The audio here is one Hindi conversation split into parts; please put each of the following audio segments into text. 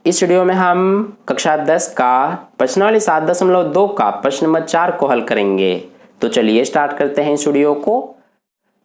इस वीडियो में हम कक्षा 10 का प्रश्नावली 7.2 का प्रश्न नंबर 4 को हल करेंगे। तो चलिए स्टार्ट करते हैं इस वीडियो को।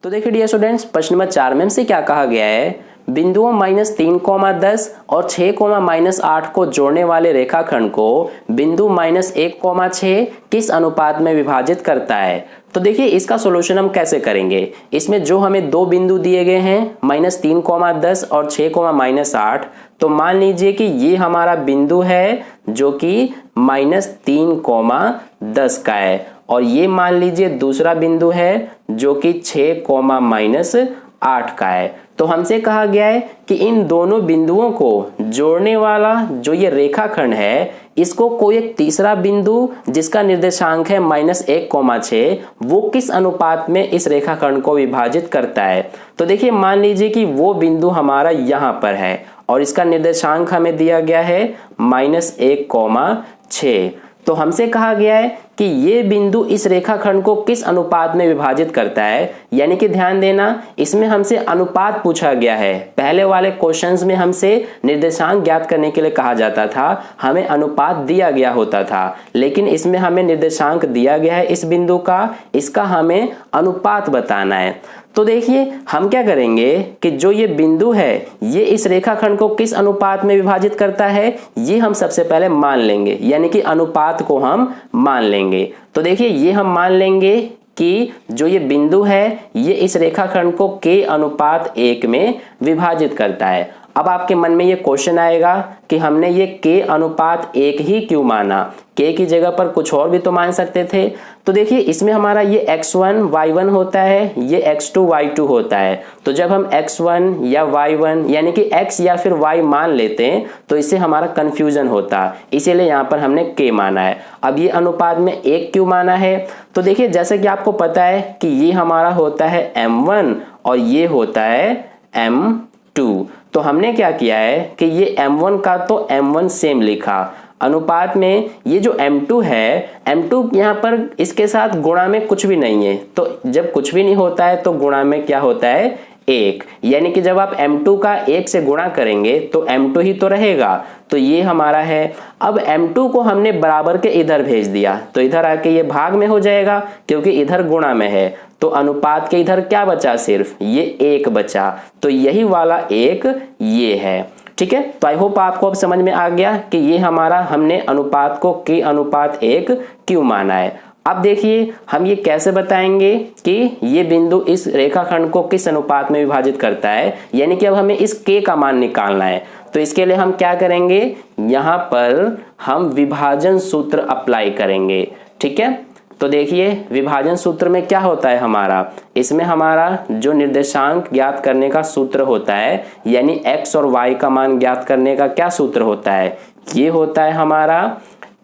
तो देखिए डियर स्टूडेंट्स, प्रश्न नंबर 4 में हमसे क्या कहा गया है, बिंदुओं -3, 10 और 6, -8 को जोड़ने वाले रेखाखंड को बिंदु -1, 6 किस अनुपात में विभाजित करता है। तो देखिए इसका सॉल्यूशन हम कैसे करेंगे। इसमें जो हमें दो बिंदु दिए गए हैं -3, 10 और 6, -8, तो मान लीजिए कि ये हमारा बिंदु है जो कि -3, 10 का है, और ये मान लीजिए दूसरा बिंदु है जो कि 6, -8 का है। तो हमसे कहा गया है कि इन दोनों बिंदुओं को जोड़ने वाला जो ये रेखाखंड है, इसको कोई एक तीसरा बिंदु जिसका निर्देशांक है -1, 6, वो किस अनुपात में इस रेखाखंड को विभाजित करता है। तो देखिए मान लीजिए कि वो बिंदु हमारा यहाँ पर है और इसका निर्देशांक हमें दिया गया है -1, 6। तो हमसे कहा गया है कि ये बिंदु इस रेखाखंड को किस अनुपात में विभाजित करता है। यानी कि ध्यान देना, इसमें हमसे अनुपात पूछा गया है। पहले वाले क्वेश्चंस में हमसे निर्देशांक ज्ञात करने के लिए कहा जाता था, हमें अनुपात दिया गया होता था, लेकिन इसमें हमें निर्देशांक दिया गया है इस बिंदु का, इसका हमें अनुपात बताना है। तो देखिए हम क्या करेंगे कि जो ये बिंदु है ये इस रेखाखंड को किस अनुपात में विभाजित करता है, ये हम सबसे पहले मान लेंगे, यानी कि अनुपात को हम मान लेंगे। तो देखिए ये हम मान लेंगे कि जो ये बिंदु है ये इस रेखाखंड को k/1 में विभाजित करता है। अब आपके मन में ये क्वेश्चन आएगा कि हमने ये k/1 ही क्यों माना, k की जगह पर कुछ और भी तो मान सकते थे। तो देखिए इसमें हमारा ये x1 y1 होता है, ये x2 y2 होता है। तो जब हम x1 या y1 यानी कि x या फिर y मान लेते हैं तो इससे हमारा कंफ्यूजन होता, इसीलिए यहाँ पर हमने k माना है। अब ये अनुपात में 1 क्यों माना है, तो देखिए जैसे कि आपको पता है कि ये हमारा होता है m1 और ये होता है m2। तो हमने क्या किया है कि ये m1 का तो m1 सेम लिखा, अनुपात में ये जो m2 है, m2 यहाँ पर इसके साथ गुणा में कुछ भी नहीं है। तो जब कुछ भी नहीं होता है तो गुणा में क्या होता है 1, यानी कि जब आप m2 का 1 से गुणा करेंगे तो m2 ही तो रहेगा। तो ये हमारा है। अब m2 को हमने बराबर के इधर भेज दिया तो इधर आके ये भाग में हो जाएगा, क्योंकि इधर गुणा में है। तो अनुपात के इधर क्या बचा, सिर्फ ये 1 बचा। तो यही वाला 1 ये है। ठीक है, तो आई होप आपको अब समझ में आ गया कि ये हमारा हमने अनुपात को k/1 क्यों माना है। अब देखिए हम ये कैसे बताएंगे कि ये बिंदु इस रेखाखंड को किस अनुपात में विभाजित करता है, यानी कि अब हमें इस k का मान निकालना है। तो इसके लिए हम क्या करेंगे, यहाँ पर हम विभाजन सूत्र अप्लाई करेंगे। ठीक है, तो देखिए विभाजन सूत्र में क्या होता है हमारा, इसमें हमारा जो निर्देशांक ज्ञात करने का सूत्र होता है, यानी x और y का मान ज्ञात करने का क्या सूत्र होता है, ये होता है हमारा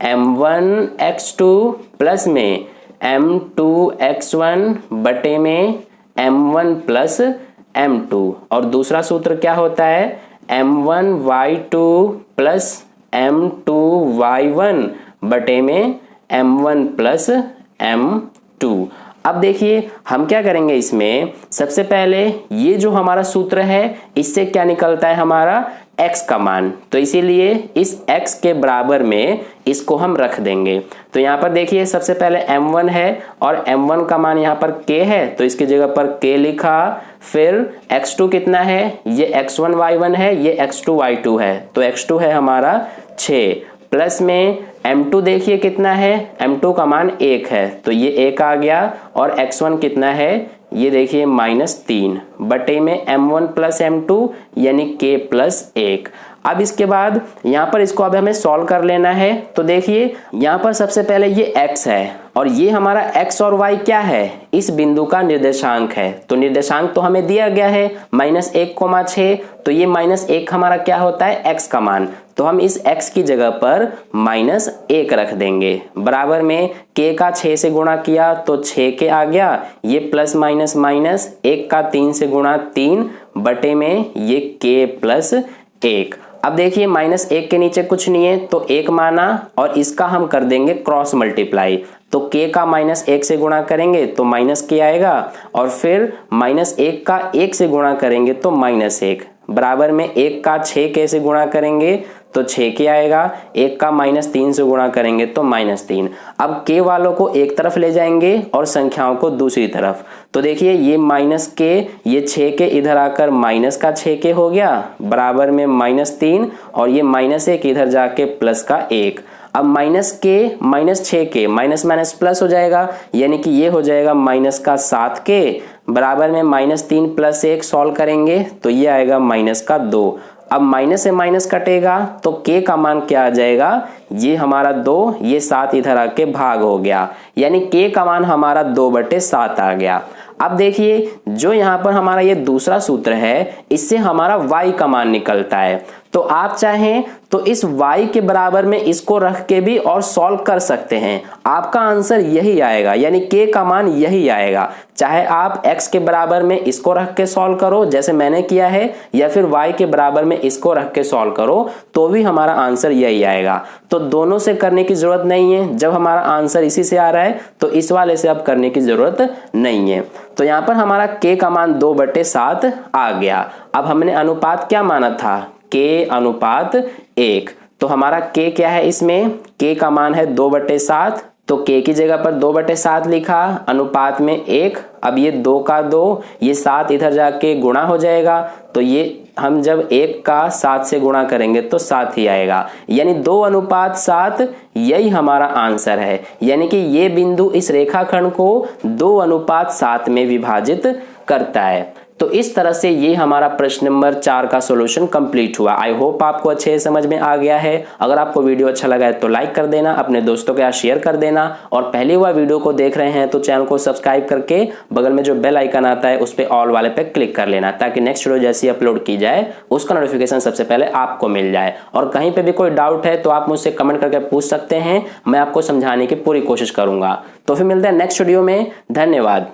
m1x2 प्लस में m2x1 बटे में m1 प्लस m2, और दूसरा सूत्र क्या होता है m1y2 प्लस m2y1 बटे में m1 प्लस m2। अब देखिए हम क्या करेंगे, इसमें सबसे पहले ये जो हमारा सूत्र है इससे क्या निकलता है हमारा x का मान, तो इसीलिए इस x के बराबर में इसको हम रख देंगे। तो यहाँ पर देखिए सबसे पहले m1 है और m1 का मान यहाँ पर k है, तो इसकी जगह पर k लिखा। फिर x2 कितना है, ये x1 y1 है, ये x2 y2 है, तो x2 है हमारा 6, प्लस में m2 देखिए कितना है, m2 का मान 1 है, तो ये 1 आ गया। और x1 कितना है, ये देखिए -3 बटे में m1 प्लस m2 यानी k प्लस 1। अब इसके बाद यहाँ पर इसको अब हमें सॉल्व कर लेना है। तो देखिए यहाँ पर सबसे पहले ये x है और ये हमारा x और y क्या है, इस बिंदु का निर्देशांक है। तो निर्देशांक तो हमें दिया गया है -1, 6, तो ये -1 हमारा क्या होता है x का मान, तो हम इस x की जगह पर -1 रख देंगे। बराबर में k का 6 से गुणा किया तो 6k आ गया, ये प्लस माइनस माइनस 1 का 3 से गुणा 3 बटे में ये k प्लस 1। अब देखिए -1 के नीचे कुछ नहीं है तो 1 माना, और इसका हम कर देंगे क्रॉस मल्टीप्लाई। तो k का -1 से गुणा करेंगे तो -k आएगा, और फिर -1 का 1 से गुणा करेंगे तो -1, बराबर में 1 का 6k से गुणा करेंगे तो 6k आएगा, 1 का -3 से गुणा करेंगे तो -3। अब k वालों को एक तरफ ले जाएंगे और संख्याओं को दूसरी तरफ, तो देखिए ये -k, ये 6k इधर आकर माइनस का 6k हो गया बराबर में -3, और ये -1 इधर जाके प्लस का 1। अब -k -6k minus minus plus हो जाएगा, यानी कि ये हो जाएगा माइनस का 7k बराबर में -3 + 1 सॉल्व करेंगे तो ये आएगा -2। अब माइनस से माइनस कटेगा तो k का मान क्या आ जाएगा, ये हमारा 2, ये 7 इधर आके भाग हो गया, यानी k का मान हमारा 2/7 आ गया। अब देखिए जो यहाँ पर हमारा ये दूसरा सूत्र है, इससे हमारा y का मान निकलता है, तो आप चाहें तो इस y के बराबर में इसको रख के भी और सॉल्व कर सकते हैं, आपका आंसर यही आएगा, यानी k का मान यही आएगा। चाहे आप x के बराबर में इसको रख के सॉल्व करो जैसे मैंने किया है, या फिर y के बराबर में इसको रख के सॉल्व करो तो भी हमारा आंसर यही आएगा। तो दोनों से करने की जरूरत नहीं है, जब हमारा आंसर इसी से आ रहा है तो इस वाले से अब करने की जरूरत नहीं है। तो यहाँ पर हमारा k का मान 2/7 आ गया। अब हमने अनुपात क्या माना था, k/1, तो हमारा k क्या है, इसमें k का मान है 2/7, तो k की जगह पर 2/7 लिखा, अनुपात में 1। अब ये 2 का 2, ये 7 इधर जाके गुणा हो जाएगा, तो ये हम जब 1 का 7 से गुणा करेंगे तो 7 ही आएगा, यानी 2:7 यही हमारा आंसर है। यानी कि ये बिंदु इस रेखाखंड को 2:7 में विभाजित करता है। तो इस तरह से ये हमारा प्रश्न नंबर 4 का सॉल्यूशन कंप्लीट हुआ। आई होप आपको अच्छे से समझ में आ गया है। अगर आपको वीडियो अच्छा लगा है तो लाइक कर देना, अपने दोस्तों के साथ शेयर कर देना, और पहली बार वीडियो को देख रहे हैं तो चैनल को सब्सक्राइब करके बगल में जो बेल आइकन आता है उस पर ऑल वाले पे क्लिक कर लेना, ताकि नेक्स्ट वीडियो जैसी अपलोड की जाए उसका नोटिफिकेशन सबसे पहले आपको मिल जाए। और कहीं पर भी कोई डाउट है तो आप मुझसे कमेंट करके पूछ सकते हैं, मैं आपको समझाने की पूरी कोशिश करूंगा। तो फिर मिलते हैं नेक्स्ट वीडियो में, धन्यवाद।